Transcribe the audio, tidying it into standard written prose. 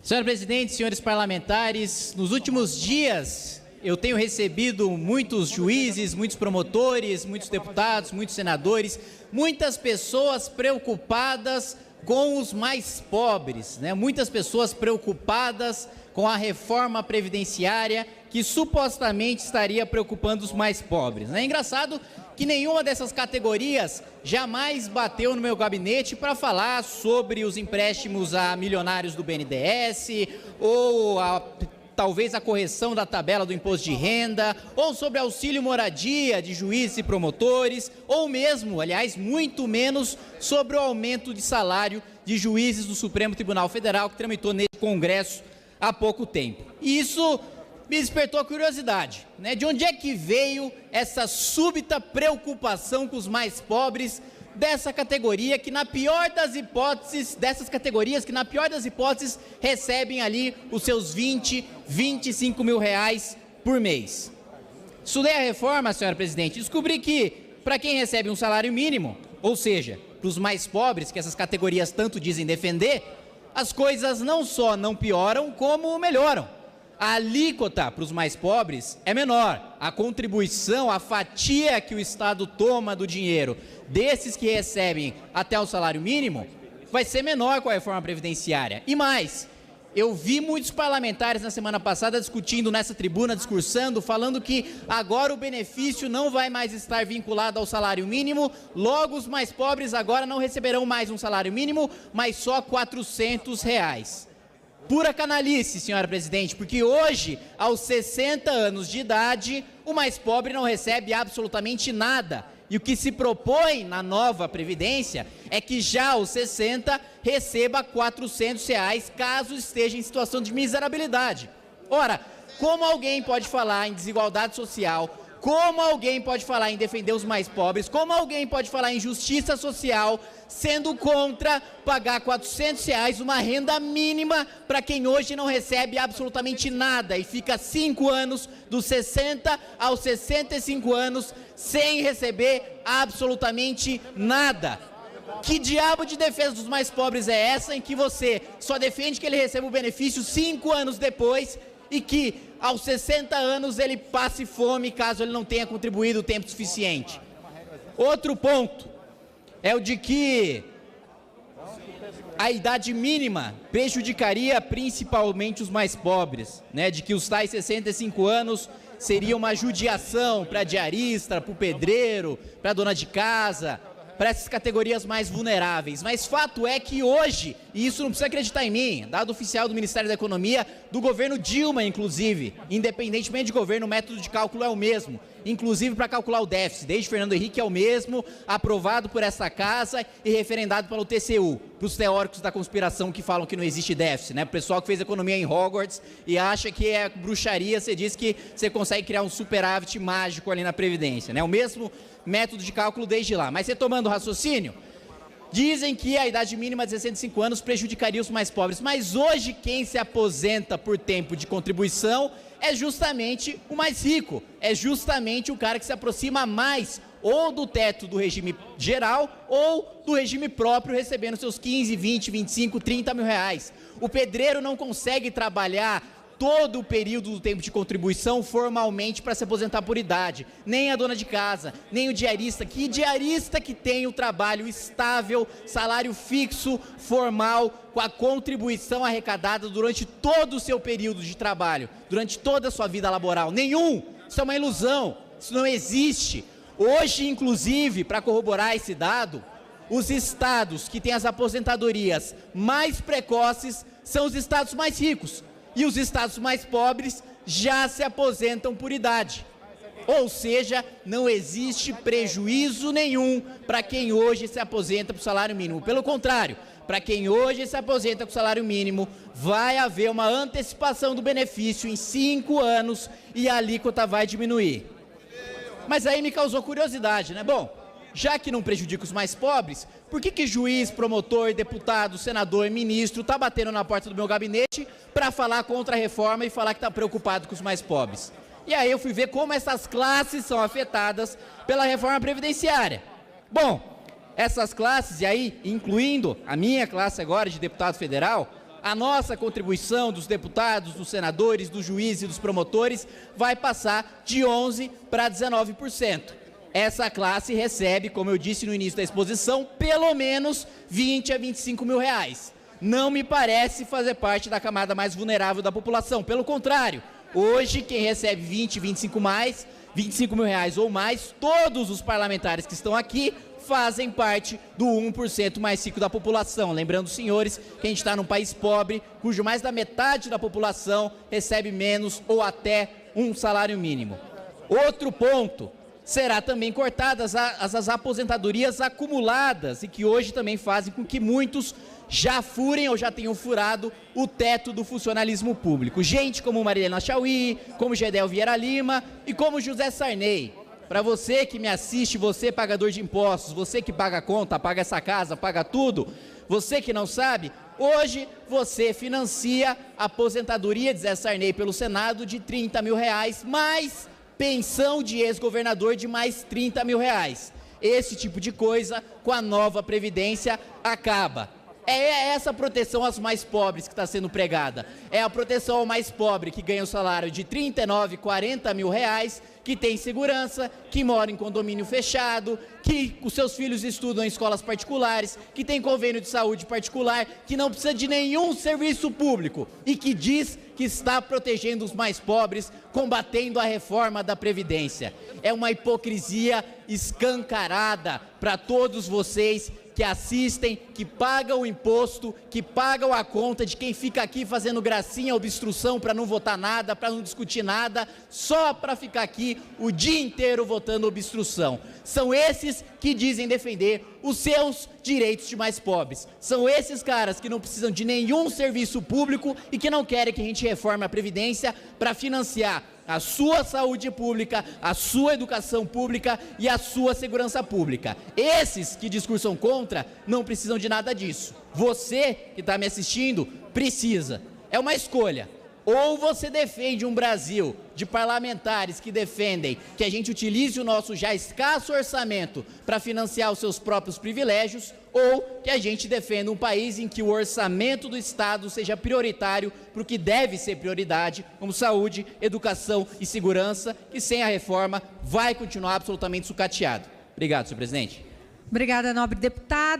Senhor presidente, senhores parlamentares, nos últimos dias eu tenho recebido muitos juízes, muitos promotores, muitos deputados, muitos senadores, muitas pessoas preocupadas com os mais pobres, muitas pessoas preocupadas com a reforma previdenciária que supostamente estaria preocupando os mais pobres. É engraçado que nenhuma dessas categorias jamais bateu no meu gabinete para falar sobre os empréstimos a milionários do BNDES ou talvez a correção da tabela do imposto de renda, ou sobre auxílio moradia de juízes e promotores, ou mesmo, aliás, muito menos, sobre o aumento de salário de juízes do Supremo Tribunal Federal, que tramitou nesse Congresso há pouco tempo. E isso me despertou a curiosidade, de onde é que veio essa súbita preocupação com os mais pobres dessa categoria que na pior das hipóteses, recebem ali os seus 20, 25 mil reais por mês. Estudei a reforma, senhora presidente, e descobri que para quem recebe um salário mínimo, ou seja, para os mais pobres que essas categorias tanto dizem defender, as coisas não só não pioram, como melhoram. A alíquota para os mais pobres é menor, a contribuição, a fatia que o Estado toma do dinheiro desses que recebem até o salário mínimo vai ser menor com a reforma previdenciária. E mais, eu vi muitos parlamentares na semana passada discutindo nessa tribuna, discursando, falando que agora o benefício não vai mais estar vinculado ao salário mínimo, logo os mais pobres agora não receberão mais um salário mínimo, mas só R$400. Pura canalice, senhora presidente, porque hoje, aos 60 anos de idade, o mais pobre não recebe absolutamente nada. E o que se propõe na nova Previdência é que já aos 60 receba R$400 caso esteja em situação de miserabilidade. Ora, como alguém pode falar em desigualdade social, como alguém pode falar em defender os mais pobres, como alguém pode falar em justiça social, sendo contra pagar R$400 uma renda mínima para quem hoje não recebe absolutamente nada e fica 5 anos, dos 60 aos 65 anos, sem receber absolutamente nada? Que diabo de defesa dos mais pobres é essa em que você só defende que ele receba o benefício 5 anos depois e que aos 60 anos ele passe fome caso ele não tenha contribuído o tempo suficiente? Outro ponto é o de que a idade mínima prejudicaria principalmente os mais pobres, de que os tais 65 anos seria uma judiação para diarista, para o pedreiro, para a dona de casa, para essas categorias mais vulneráveis. Mas fato é que hoje, e isso não precisa acreditar em mim, dado oficial do Ministério da Economia, do governo Dilma, inclusive, independentemente de governo, o método de cálculo é o mesmo, inclusive para calcular o déficit, desde Fernando Henrique é o mesmo, aprovado por essa casa e referendado pelo TCU, para os teóricos da conspiração que falam que não existe déficit, O pessoal que fez economia em Hogwarts e acha que é bruxaria, você diz que você consegue criar um superávit mágico ali na Previdência, O mesmo método de cálculo desde lá. Mas retomando o raciocínio, dizem que a idade mínima de 65 anos prejudicaria os mais pobres, mas hoje quem se aposenta por tempo de contribuição é justamente o mais rico, é justamente o cara que se aproxima mais ou do teto do regime geral ou do regime próprio, recebendo seus 15, 20, 25, 30 mil reais. O pedreiro não consegue trabalhar todo o período do tempo de contribuição formalmente para se aposentar por idade, nem a dona de casa, nem o diarista, que tem o trabalho estável, salário fixo, formal, com a contribuição arrecadada durante todo o seu período de trabalho, durante toda a sua vida laboral. Nenhum! Isso é uma ilusão, isso não existe. Hoje, inclusive, para corroborar esse dado, os estados que têm as aposentadorias mais precoces são os estados mais ricos. E os estados mais pobres já se aposentam por idade. Ou seja, não existe prejuízo nenhum para quem hoje se aposenta por salário mínimo. Pelo contrário, para quem hoje se aposenta com salário mínimo, vai haver uma antecipação do benefício em 5 anos e a alíquota vai diminuir. Mas aí me causou curiosidade, Bom, já que não prejudica os mais pobres, por que juiz, promotor, deputado, senador, ministro está batendo na porta do meu gabinete para falar contra a reforma e falar que está preocupado com os mais pobres? E aí eu fui ver como essas classes são afetadas pela reforma previdenciária. Bom, essas classes, e aí incluindo a minha classe agora de deputado federal, a nossa contribuição dos deputados, dos senadores, dos juízes e dos promotores vai passar de 11% para 19%. Essa classe recebe, como eu disse no início da exposição, pelo menos 20 a 25 mil reais. Não me parece fazer parte da camada mais vulnerável da população. Pelo contrário, hoje quem recebe 20, 25 mil reais ou mais, todos os parlamentares que estão aqui fazem parte do 1% mais rico da população. Lembrando, senhores, que a gente está num país pobre, cujo mais da metade da população recebe menos ou até um salário mínimo. Outro ponto, será também cortadas as aposentadorias acumuladas e que hoje também fazem com que muitos já furem ou já tenham furado o teto do funcionalismo público. Gente como Marilena Chauí, como Gedel Vieira Lima e como José Sarney. Para você que me assiste, você pagador de impostos, você que paga a conta, paga essa casa, paga tudo, você que não sabe, hoje você financia a aposentadoria de Zé Sarney pelo Senado de 30 mil reais, mais pensão de ex-governador de mais 30 mil reais. Esse tipo de coisa, com a nova Previdência, acaba. É essa proteção aos mais pobres que está sendo pregada. É a proteção ao mais pobre que ganha o salário de 39, 40 mil reais, que tem segurança, que mora em condomínio fechado, que os seus filhos estudam em escolas particulares, que tem convênio de saúde particular, que não precisa de nenhum serviço público e que diz que está protegendo os mais pobres, combatendo a reforma da Previdência. É uma hipocrisia escancarada para todos vocês que assistem, que pagam o imposto, que pagam a conta de quem fica aqui fazendo gracinha, obstrução para não votar nada, para não discutir nada, só para ficar aqui o dia inteiro votando obstrução. São esses que dizem defender os seus direitos de mais pobres. São esses caras que não precisam de nenhum serviço público e que não querem que a gente reforme a Previdência para financiar a sua saúde pública, a sua educação pública e a sua segurança pública. Esses que discursam contra não precisam de nada disso. Você que está me assistindo precisa. É uma escolha. Ou você defende um Brasil de parlamentares que defendem que a gente utilize o nosso já escasso orçamento para financiar os seus próprios privilégios, ou que a gente defenda um país em que o orçamento do Estado seja prioritário para o que deve ser prioridade, como saúde, educação e segurança, que sem a reforma vai continuar absolutamente sucateado. Obrigado, senhor presidente. Obrigada, nobre deputado.